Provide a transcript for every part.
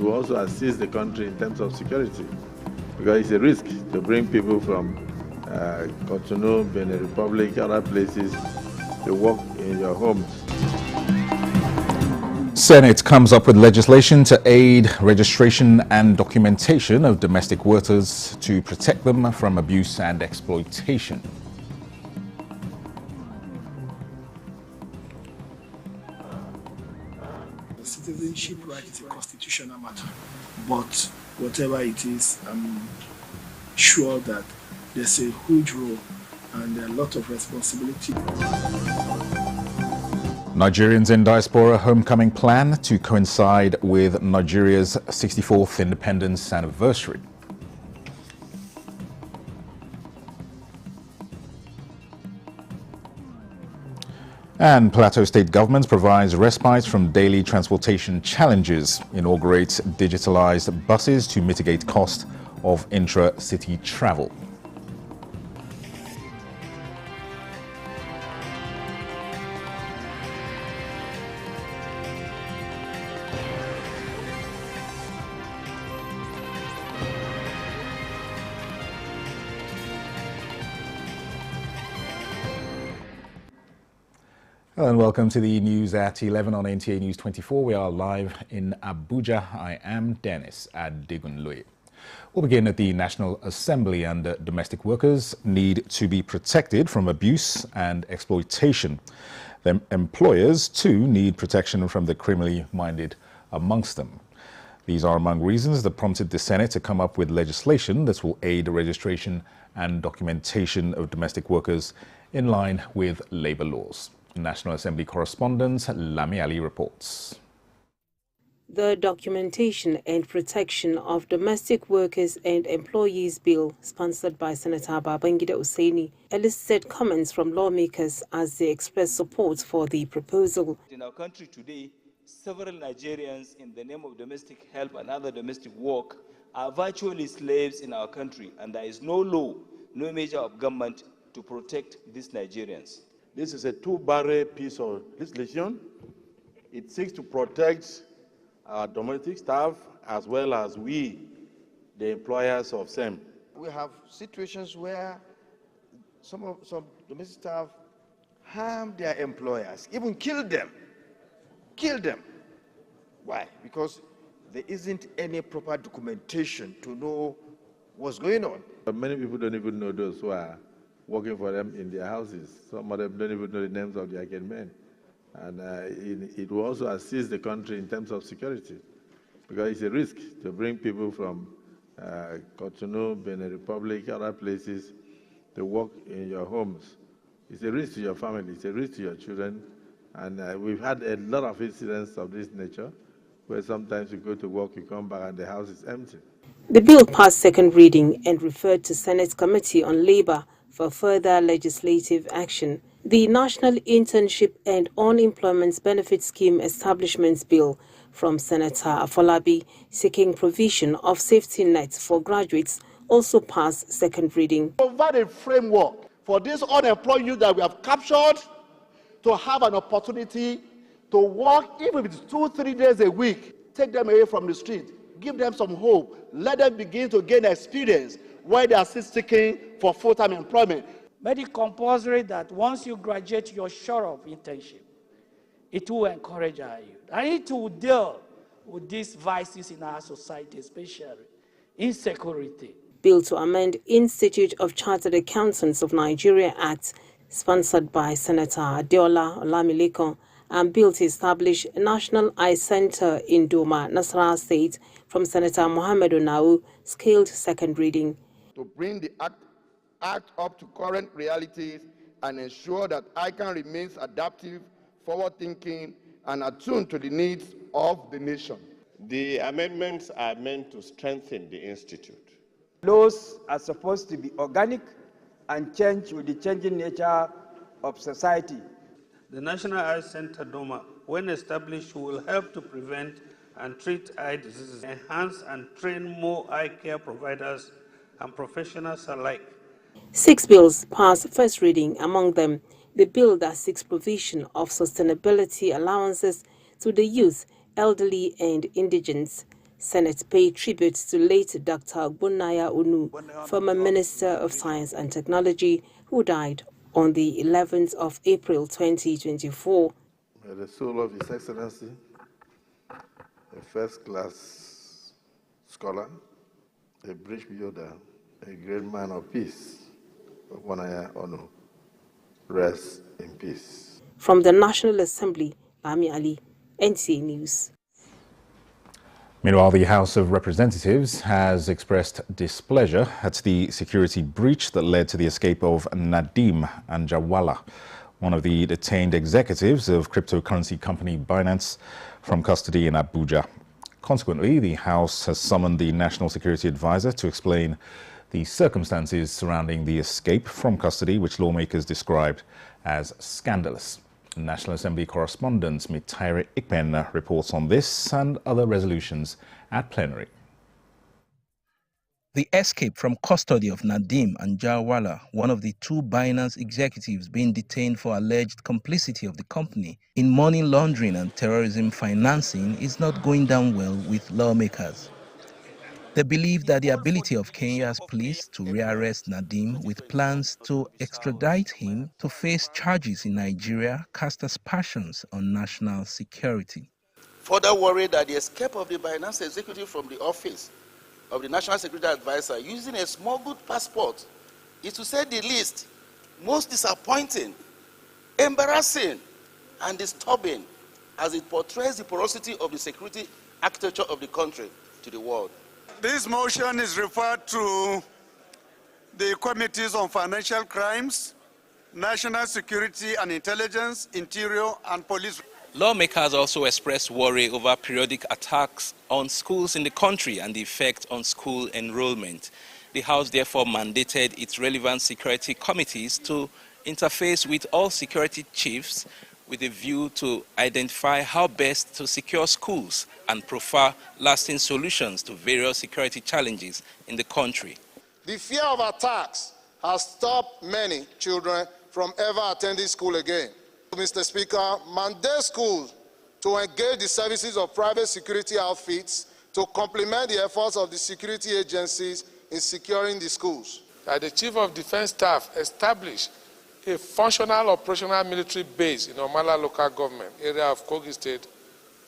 will also assist the country in terms of security, because it's a risk to bring people from Cotonou, Benin Republic, other places to work in your homes. Senate comes up with legislation to aid registration and documentation of domestic workers to protect them from abuse and exploitation. Citizenship right is a constitutional matter, but whatever it is, I'm sure that there's a huge role and a lot of responsibility. Nigerians in diaspora homecoming plan to coincide with Nigeria's 64th independence anniversary. And Plateau State Government provides respite from daily transportation challenges, inaugurates digitalized buses to mitigate cost of intra-city travel. Hello and welcome to the news at 11 on NTA News 24. We are live in Abuja. I am Dennis Adegunloye. We'll begin at the National Assembly, and domestic workers need to be protected from abuse and exploitation. Their employers too need protection from the criminally minded amongst them. These are among reasons that prompted the Senate to come up with legislation that will aid the registration and documentation of domestic workers in line with labor laws. National Assembly correspondent Lami Ali reports. The Documentation and Protection of Domestic Workers and Employees Bill, sponsored by Senator Babangida Hussaini, elicited comments from lawmakers as they expressed support for the proposal. In our country today, several Nigerians, in the name of domestic help and other domestic work, are virtually slaves in our country, and there is no law, no measure of government to protect these Nigerians. This is a two-barrel piece of legislation. It seeks to protect our domestic staff as well as we, the employers of SEM. We have situations where some domestic staff harm their employers, even kill them. Why? Because there isn't any proper documentation to know what's going on. But many people don't even know those who are working for them in their houses. Some of them don't even know the names of their men. And it will also assist the country in terms of security, because it's a risk to bring people from Cotonou, Benin Republic, other places to work in your homes. It's a risk to your family, it's a risk to your children. And we've had a lot of incidents of this nature, where sometimes you go to work, you come back and the house is empty. The bill passed second reading and referred to Senate Committee on Labor for further legislative action. The National Internship and Unemployment Benefit Scheme Establishment Bill from Senator Afolabi, seeking provision of safety nets for graduates, also passed second reading. Provide a framework for these unemployed youth that we have captured to have an opportunity to work, even if it's 2-3 days a week. Take them away from the street, give them some hope, let them begin to gain experience while they are still seeking for full-time employment. Made it compulsory that once you graduate, you're sure of internship. It will encourage our youth. I need to deal with these vices in our society, especially insecurity. Bill to amend Institute of Chartered Accountants of Nigeria Act, sponsored by Senator Adeola Olamilekon, and bill to establish a National Eye Center in Doma, Nasarawa State, from Senator Mohammed Onau, scaled second reading. To bring the act up to current realities and ensure that ICANN remains adaptive, forward-thinking, and attuned to the needs of the nation. The amendments are meant to strengthen the institute. Laws are supposed to be organic and change with the changing nature of society. The National Eye Center Doma, when established, will help to prevent and treat eye diseases, enhance and train more eye care providers and professionals alike. 6 bills passed first reading, among them the bill that seeks provision of sustainability allowances to the youth, elderly and indigents. Senate paid tribute to late Dr. Bunaya Onu, former Minister of Science and Technology, who died on the 11th of April 2024. May the soul of His Excellency, a first-class scholar, a bridge builder, a great man of peace, Bunaya Onu, rest in peace. From the National Assembly, Ami Ali, NTA News. Meanwhile, the House of Representatives has expressed displeasure at the security breach that led to the escape of Nadeem Anjarwalla, one of the detained executives of cryptocurrency company Binance, from custody in Abuja. Consequently, the House has summoned the National Security Advisor to explain the circumstances surrounding the escape from custody, which lawmakers described as scandalous. National Assembly correspondent Mitaire Ikpen reports on this and other resolutions at plenary. The escape from custody of Nadeem Anjarwalla, one of the two Binance executives being detained for alleged complicity of the company in money laundering and terrorism financing, is not going down well with lawmakers. They believe that the ability of Kenya's police to rearrest Nadeem with plans to extradite him to face charges in Nigeria cast aspersions on national security. Further worried that the escape of the Binance executive from the office of the National Security Advisor using a smuggled passport is, to say the least, most disappointing, embarrassing, and disturbing as it portrays the porosity of the security architecture of the country to the world. This motion is referred to the Committees on Financial Crimes, National Security and Intelligence, Interior and Police. Lawmakers also expressed worry over periodic attacks on schools in the country and the effect on school enrollment. The House therefore mandated its relevant security committees to interface with all security chiefs with a view to identify how best to secure schools and proffer lasting solutions to various security challenges in the country. The fear of attacks has stopped many children from ever attending school again. Mr. Speaker, mandate schools to engage the services of private security outfits to complement the efforts of the security agencies in securing the schools. The Chief of Defense Staff established a functional operational military base in Omala local government area of Kogi State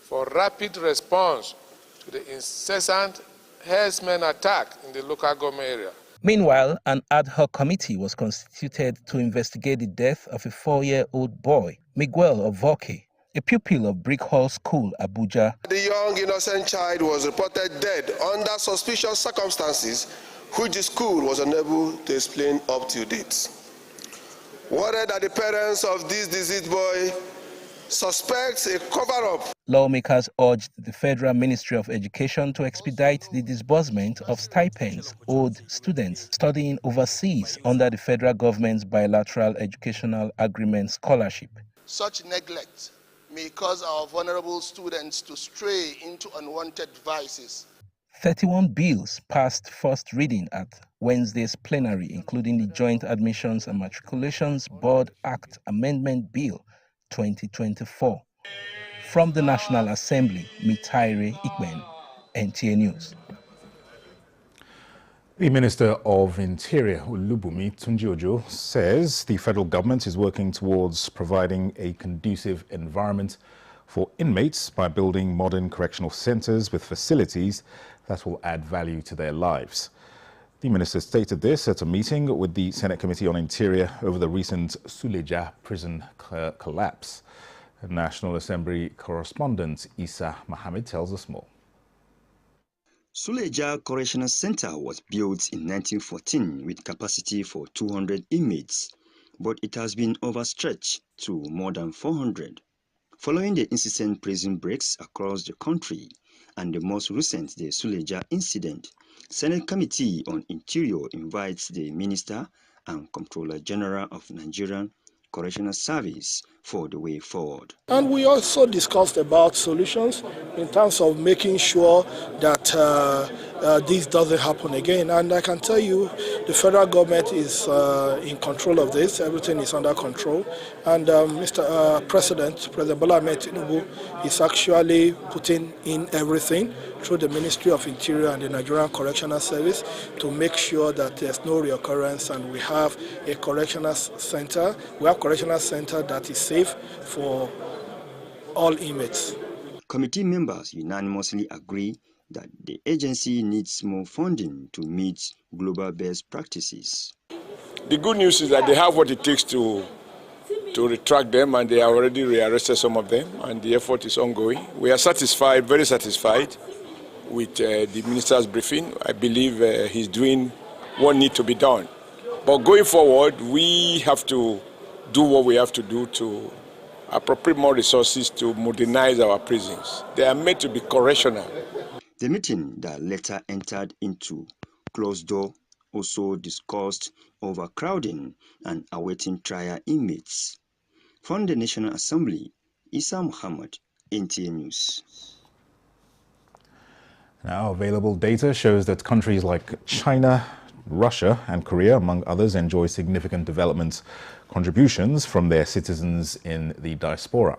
for rapid response to the incessant herdsmen attack in the local government area. Meanwhile, an ad hoc committee was constituted to investigate the death of a 4-year-old boy, Miguel Ovoke, a pupil of Brick Hall School, Abuja. The young innocent child was reported dead under suspicious circumstances, which the school was unable to explain up to date. Worried that the parents of this deceased boy suspects a cover-up. Lawmakers urged the Federal Ministry of Education to expedite the disbursement of stipends owed students studying overseas under the federal government's bilateral educational agreement scholarship. Such neglect may cause our vulnerable students to stray into unwanted vices. 31 bills passed first reading at Wednesday's plenary, including the Joint Admissions and Matriculations Board Act Amendment Bill 2024. From the National Assembly, Mitaire Ikpen, NTA News. The Minister of Interior, Olubunmi Tunji-Ojo, says the federal government is working towards providing a conducive environment for inmates by building modern correctional centres with facilities that will add value to their lives. The minister stated this at a meeting with the Senate Committee on Interior over the recent Suleja prison collapse. National Assembly correspondent Isa Mohammed tells us more. Suleja Correctional Center was built in 1914 with capacity for 200 inmates, but it has been overstretched to more than 400. Following the incessant prison breaks across the country and the most recent, the Suleja incident, Senate Committee on Interior invites the Minister and Comptroller General of Nigerian Correctional Service for the way forward. And we also discussed about solutions in terms of making sure that this doesn't happen again. And I can tell you the federal government is in control of this. Everything is under control. And President Bola Ahmed Tinubu is actually putting in everything through the Ministry of Interior and the Nigerian Correctional Service to make sure that there's no reoccurrence and we have a correctional center. We have a correctional center that is safe for all inmates. Committee members unanimously agree that the agency needs more funding to meet global best practices. The good news is that they have what it takes to retract them, and they have already rearrested some of them, and the effort is ongoing. We are satisfied, very satisfied with the minister's briefing. I believe he's doing what needs to be done. But going forward, we have to do what we have to do to appropriate more resources to modernize our prisons. They are made to be correctional. The meeting that later entered into closed door also discussed overcrowding and awaiting trial inmates. From the National Assembly, Isa Muhammad, NTA News. Now, available data shows that countries like China, Russia and Korea, among others, enjoy significant development contributions from their citizens in the diaspora.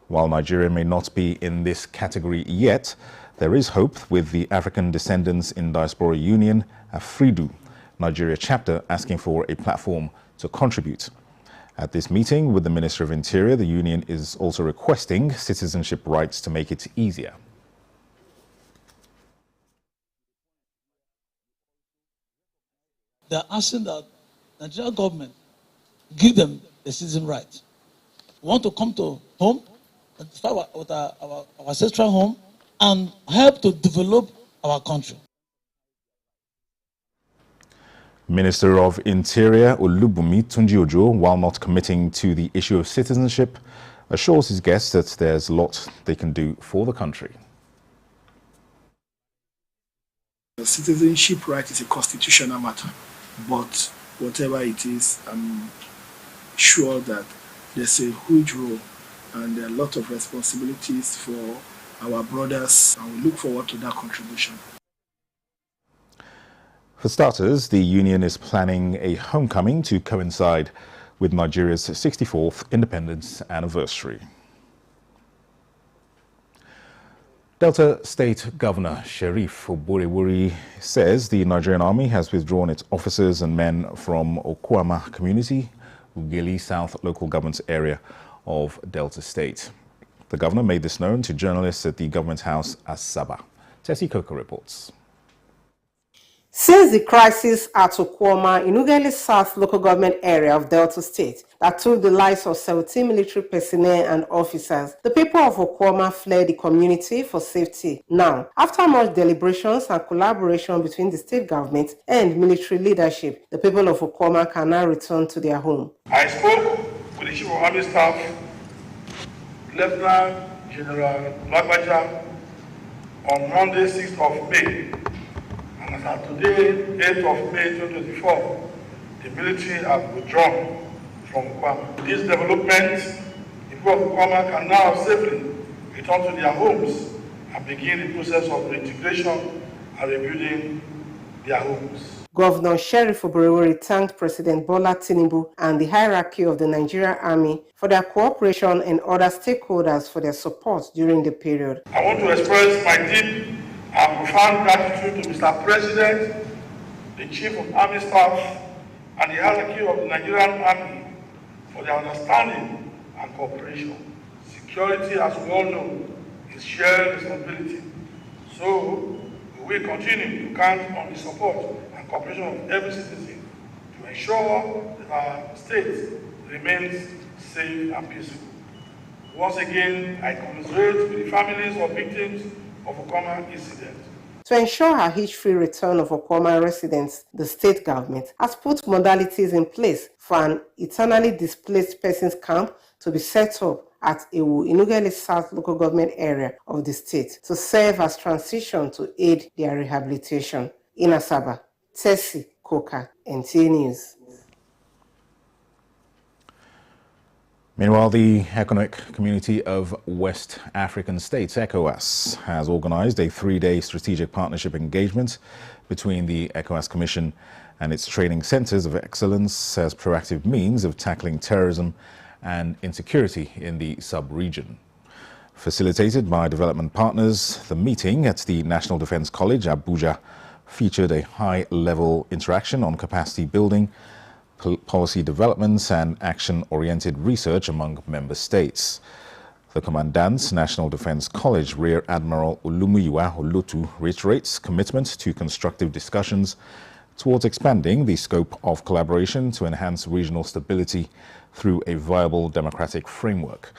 While Nigeria may not be in this category yet, there is hope with the African Descendants in Diaspora Union, AFRIDU, Nigeria chapter, asking for a platform to contribute. At this meeting with the Minister of Interior, the union is also requesting citizenship rights to make it easier. They're asking that the Nigerian government give them the citizen right. We want to come to home, and start with our ancestral home, and help to develop our country. Minister of Interior Olubunmi Tunji-Ojo, while not committing to the issue of citizenship, assures his guests that there's a lot they can do for the country. The citizenship right is a constitutional matter, but whatever it is, I'm sure that there's a huge role and a lot of responsibilities for our brothers, and we look forward to that contribution. For starters, the union is planning a homecoming to coincide with Nigeria's 64th independence anniversary. Delta State Governor Sheriff Oborewori says the Nigerian Army has withdrawn its officers and men from Okwama community, Ugeli South local government area of Delta State. The governor made this known to journalists at the government house Asaba. Tessie Coker reports. Since the crisis at Okwama in Ugeli South local government area of Delta State that took the lives of 17 military personnel and officers, the people of Okwama fled the community for safety. Now, after much deliberations and collaboration between the state government and military leadership, the people of Okwama can now return to their home. I spoke with the Chief of Army Staff, Lieutenant General Lagbaja, on Monday, 6th of May. And as of today, 8th of May 2024, the military have withdrawn from Okwama. With this development, the people of Okwama can now safely return to their homes and begin the process of reintegration and rebuilding their homes. Governor Sheriff Oborewori thanked President Bola Tinubu and the hierarchy of the Nigerian Army for their cooperation and other stakeholders for their support during the period. I want to express my deep and profound gratitude to Mr. President, the Chief of Army Staff, and the hierarchy of the Nigerian Army for their understanding and cooperation. Security, as we all know, is shared responsibility. So, we will continue to count on the support and cooperation of every citizen to ensure that our state remains safe and peaceful. Once again, I commiserate with the families of victims of Okwama incident. To ensure a hitch-free return of Okwama residents, the state government has put modalities in place for an eternally displaced persons camp to be set up at Ewu in Ugeli South local government area of the state to serve as transition to aid their rehabilitation. In Asaba, Tessie Coker, NTA News. Meanwhile, the Economic Community of West African States, ECOWAS, has organized a 3-day strategic partnership engagement between the ECOWAS Commission and its training centers of excellence as proactive means of tackling terrorism and insecurity in the sub-region. Facilitated by development partners, the meeting at the National Defense College, Abuja, featured a high-level interaction on capacity building, policy developments and action-oriented research among member states. The Commandant's National Defense College Rear Admiral Olumuyiwa Olotu reiterates commitment to constructive discussions towards expanding the scope of collaboration to enhance regional stability through a viable democratic framework.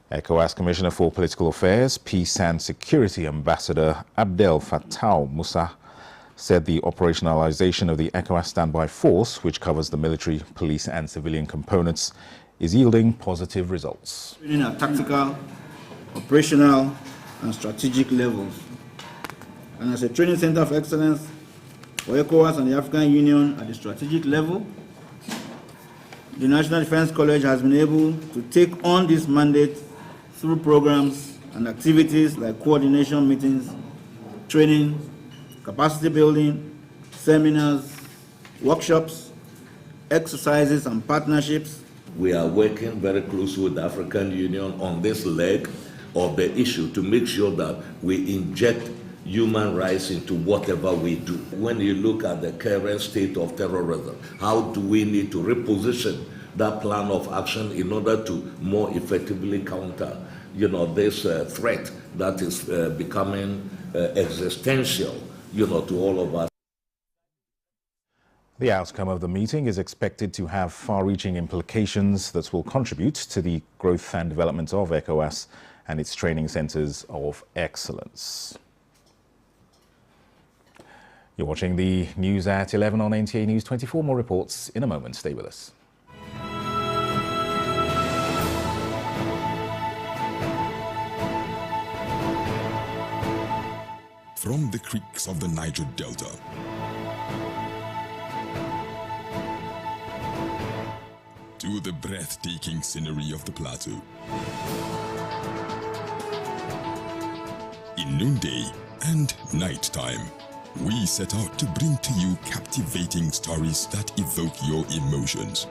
ECOWAS Commissioner for Political Affairs, Peace and Security Ambassador Abdel Fattah Musa said the operationalization of the ECOWAS standby force, which covers the military, police and civilian components, is yielding positive results. Training at tactical, operational and strategic levels. And as a training center of excellence for ECOWAS and the African Union at the strategic level, the National Defense College has been able to take on this mandate through programs and activities like coordination meetings, training, capacity building, seminars, workshops, exercises and partnerships. We are working very closely with the African Union on this leg of the issue to make sure that we inject human rights into whatever we do. When you look at the current state of terrorism, how do we need to reposition that plan of action in order to more effectively counter, this threat that is becoming existential, to all of us. The outcome of the meeting is expected to have far-reaching implications that will contribute to the growth and development of ECOWAS and its training centers of excellence. You're watching the news at 11 on NTA News 24. More reports in a moment. Stay with us. From the creeks of the Niger Delta to the breathtaking scenery of the plateau, in noonday and nighttime, we set out to bring to you captivating stories that evoke your emotions.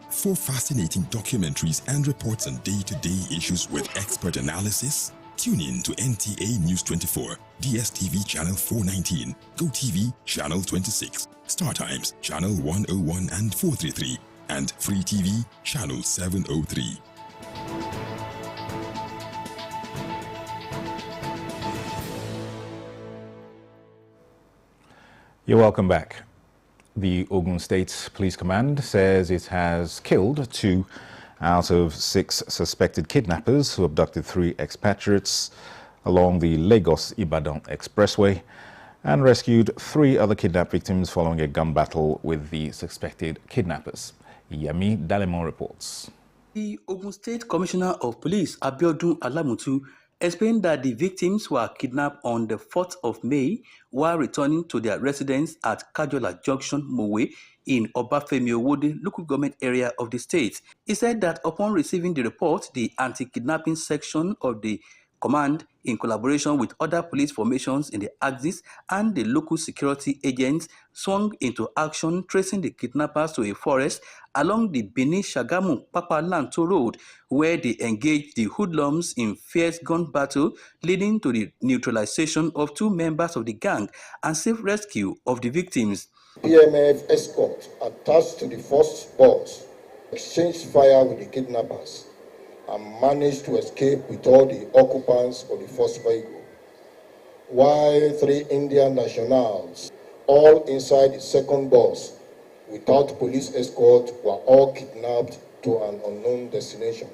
For fascinating documentaries and reports on day-to-day issues with expert analysis, tune in to NTA News24, DSTV Channel 419, GoTV Channel 26, StarTimes Channel 101 and 433, and Free TV Channel 703. You're welcome back. The Ogun State Police Command says it has killed 2 out of 6 suspected kidnappers who abducted 3 expatriates along the Lagos-Ibadan Expressway and rescued 3 other kidnapped victims following a gun battle with the suspected kidnappers. Yemi Dalemon reports. The Ogun State Commissioner of Police, Abiodun Alamutu, explained that the victims were kidnapped on the 4th of May while returning to their residence at Kajola Junction, Mowe, in Obafemi Owode local government area of the state. He said that upon receiving the report, the anti-kidnapping section of the command, in collaboration with other police formations in the axis and the local security agents, swung into action, tracing the kidnappers to a forest along the Benin-Shagamu Papa-Lanto Road, where they engaged the hoodlums in fierce gun battle, leading to the neutralization of 2 members of the gang and safe rescue of the victims. PMF escort attached to the first bus exchanged fire with the kidnappers and managed to escape with all the occupants of the first vehicle, while 3 Indian nationals, all inside the second bus without police escort, were all kidnapped to an unknown destination.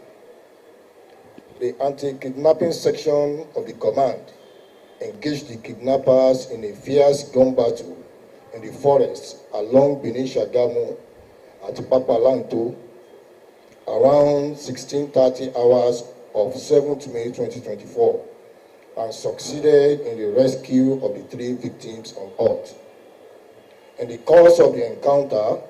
The anti-kidnapping section of the command engaged the kidnappers in a fierce gun battle in the forest along Benin-Shagamu at Papa-Lanto around 16:30 hours of 7th May 2024 and succeeded in the rescue of the 3 victims on earth. In the course of the encounter,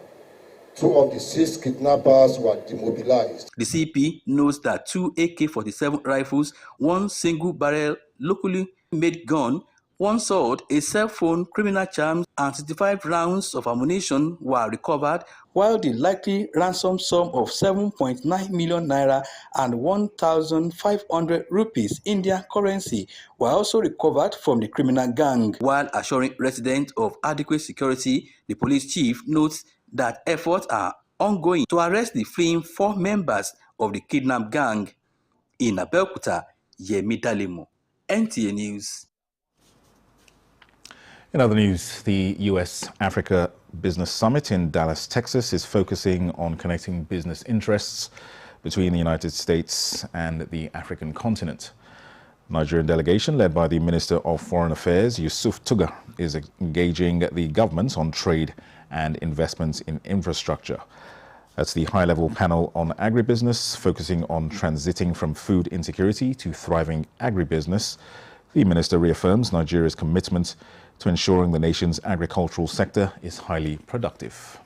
2 of the 6 kidnappers were demobilized. The CP notes that 2 AK-47 rifles, 1 single-barrel locally made gun, 1 sword, a cell phone, criminal charms, and 65 rounds of ammunition were recovered, while the likely ransom sum of 7.9 million naira and 1,500 rupees Indian currency were also recovered from the criminal gang. While assuring residents of adequate security, the police chief notes that efforts are ongoing to arrest the fleeing 4 members of the kidnapped gang. In Abeokuta, Yemi Dalemo, NTA News. In other news, the U.S.-Africa Business Summit in Dallas, Texas is focusing on connecting business interests between the United States and the African continent. The Nigerian delegation, led by the Minister of Foreign Affairs, Yusuf Tuga, is engaging the governments on trade and investments in infrastructure. That's the high-level panel on agribusiness, focusing on transiting from food insecurity to thriving agribusiness. The minister reaffirms Nigeria's commitment to ensuring the nation's agricultural sector is highly productive.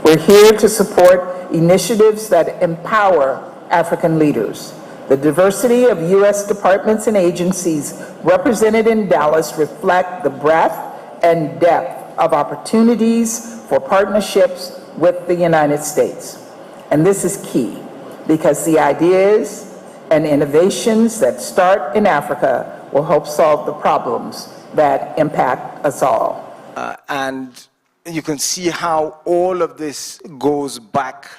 We're here to support initiatives that empower African leaders. The diversity of U.S. departments and agencies represented in Dallas reflect the breadth and depth of opportunities for partnerships with the United States. And this is key because the ideas and innovations that start in Africa will help solve the problems that impact us all. And you can see how all of this goes back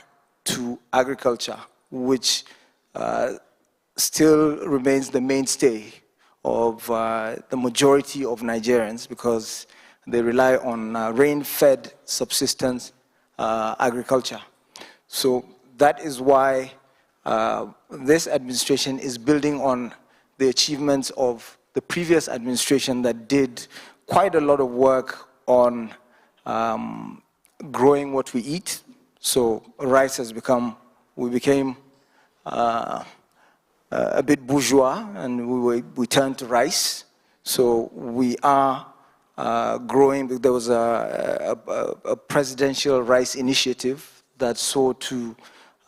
to agriculture, which still remains the mainstay of the majority of Nigerians because they rely on rain-fed subsistence agriculture. So that is why this administration is building on the achievements of the previous administration that did quite a lot of work on growing what we eat. So rice has we became a bit bourgeois, and we turned to rice. So we are growing. There was a presidential rice initiative that saw to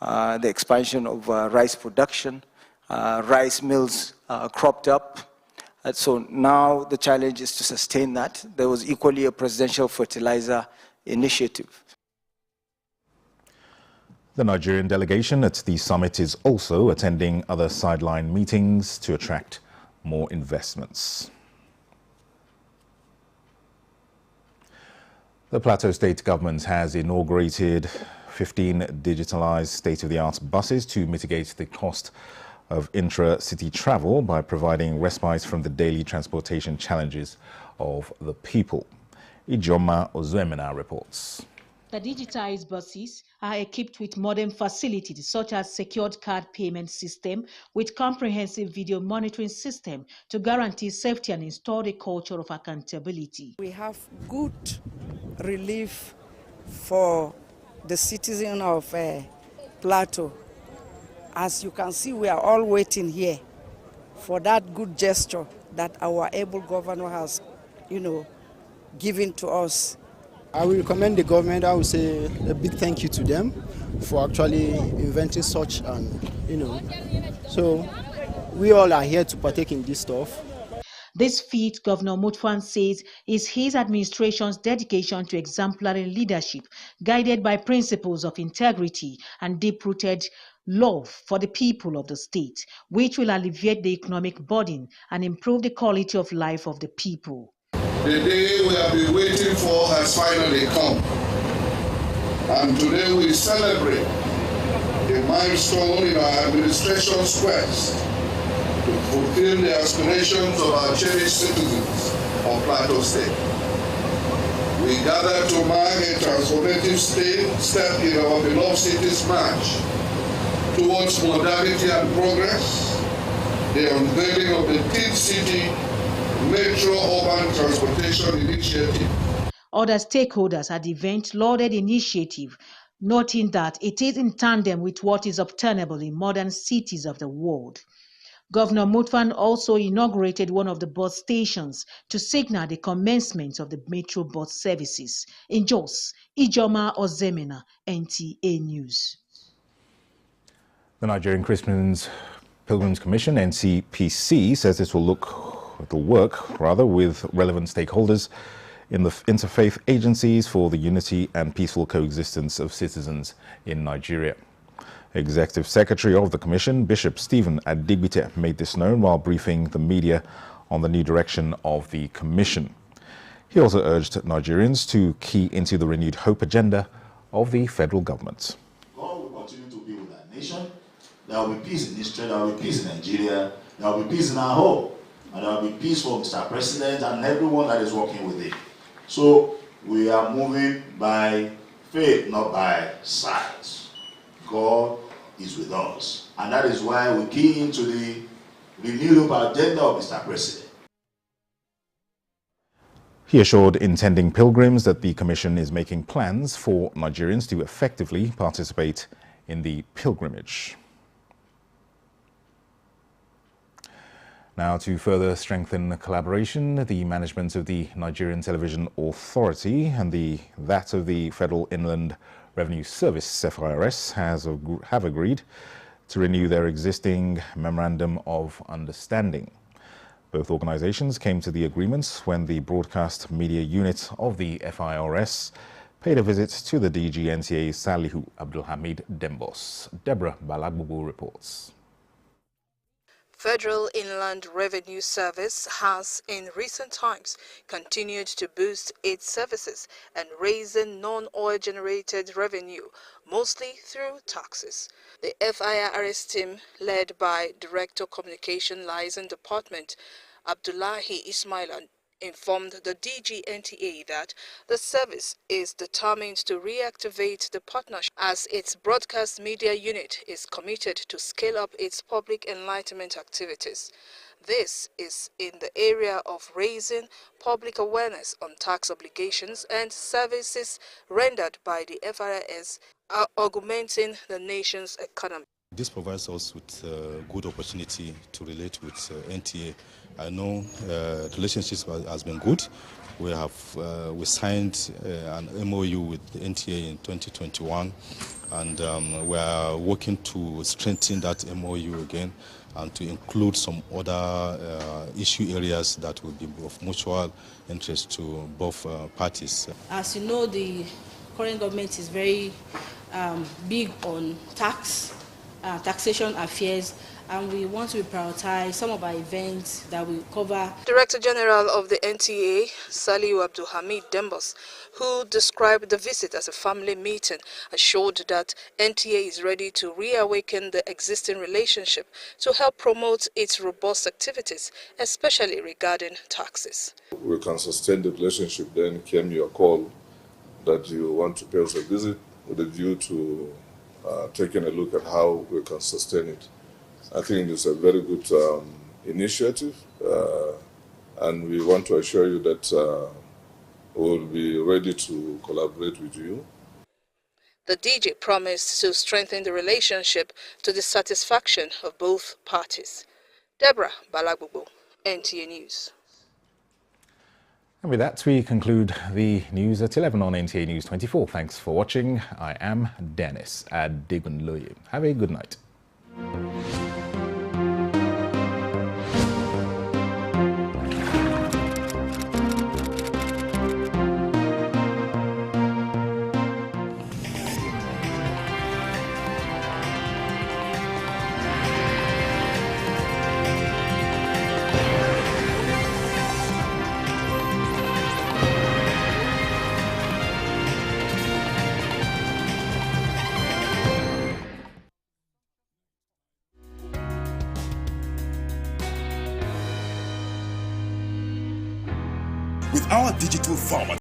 the expansion of rice production. Rice mills cropped up. So now the challenge is to sustain that. There was equally a presidential fertilizer initiative. The Nigerian delegation at the summit is also attending other sideline meetings to attract more investments. The Plateau State government has inaugurated 15 digitalized state-of-the-art buses to mitigate the cost of intra-city travel by providing respite from the daily transportation challenges of the people. Ijoma Ozuemena reports. The digitized buses are equipped with modern facilities such as secured card payment system with comprehensive video monitoring system to guarantee safety and install a culture of accountability. We have good relief for the citizen of Plateau. As you can see, we are all waiting here for that good gesture that our able governor has, given to us. I will recommend the government. I will say a big thank you to them for actually inventing such, so we all are here to partake in this stuff. This feat, Governor Mutfwang says, is his administration's dedication to exemplary leadership, guided by principles of integrity and deep-rooted love for the people of the state, which will alleviate the economic burden and improve the quality of life of the people. The day we have been waiting for has finally come. And today we celebrate a milestone in our administration's quest to fulfill the aspirations of our cherished citizens of Plateau State. We gather to mark a transformative step in our beloved city's march towards modernity and progress, the unveiling of the 10th City Metro Urban Transportation Initiative. Other stakeholders at the event lauded the initiative, noting that it is in tandem with what is obtainable in modern cities of the world. Governor Mutfwang also inaugurated one of the bus stations to signal the commencement of the Metro bus services. In Jos, Ijoma Ozemena, NTA News. The Nigerian Pilgrims Commission, NCPC, says it will work with relevant stakeholders in the interfaith agencies for the unity and peaceful coexistence of citizens in Nigeria. Executive Secretary of the Commission, Bishop Stephen Adigbite, made this known while briefing the media on the new direction of the Commission. He also urged Nigerians to key into the renewed hope agenda of the federal government. God will continue to be with our nation. There will be peace in Israel, there will be peace in Nigeria, there will be peace in our home, and there will be peace for Mr. President and everyone that is working with him. So we are moving by faith, not by sight. God is with us, and that is why we key into the renewed hope agenda of Mr. President. He assured intending pilgrims that the Commission is making plans for Nigerians to effectively participate in the pilgrimage. Now, to further strengthen collaboration, the management of the Nigerian Television Authority and that of the Federal Inland Revenue Service, FIRS, have agreed to renew their existing Memorandum of Understanding. Both organizations came to the agreements when the broadcast media unit of the FIRS paid a visit to the DG NTA Salihu Abdulhamid Dembos. Deborah Balagbubu reports. Federal Inland Revenue Service has in recent times continued to boost its services and raising non-oil generated revenue, mostly through taxes. The FIRS team, led by Director Communication Liaison Department Abdullahi Ismail, informed the DG NTA that the service is determined to reactivate the partnership as its broadcast media unit is committed to scale up its public enlightenment activities. This is in the area of raising public awareness on tax obligations and services rendered by the FIRS, augmenting the nation's economy. This provides us with a good opportunity to relate with NTA. I know relationships has been good. We signed an MOU with the NTA in 2021, and we are working to strengthen that MOU again and to include some other issue areas that will be of mutual interest to both parties. As you know, the current government is very big on taxation affairs, and we want to prioritize some of our events that will cover. Director General of the NTA, Salihu Abdulhamid Dembos, who described the visit as a family meeting, assured that NTA is ready to reawaken the existing relationship to help promote its robust activities, especially regarding taxes. We can sustain the relationship. Then came your call that you want to pay us a visit with a view to taking a look at how we can sustain it. I think it's a very good initiative, and we want to assure you that we'll be ready to collaborate with you. The DG promised to strengthen the relationship to the satisfaction of both parties. Deborah Balagbubu, NTA News. And with that, we conclude the news at 11 on NTA News 24. Thanks for watching. I am Dennis Adigunloye. Have a good night. With our digital format,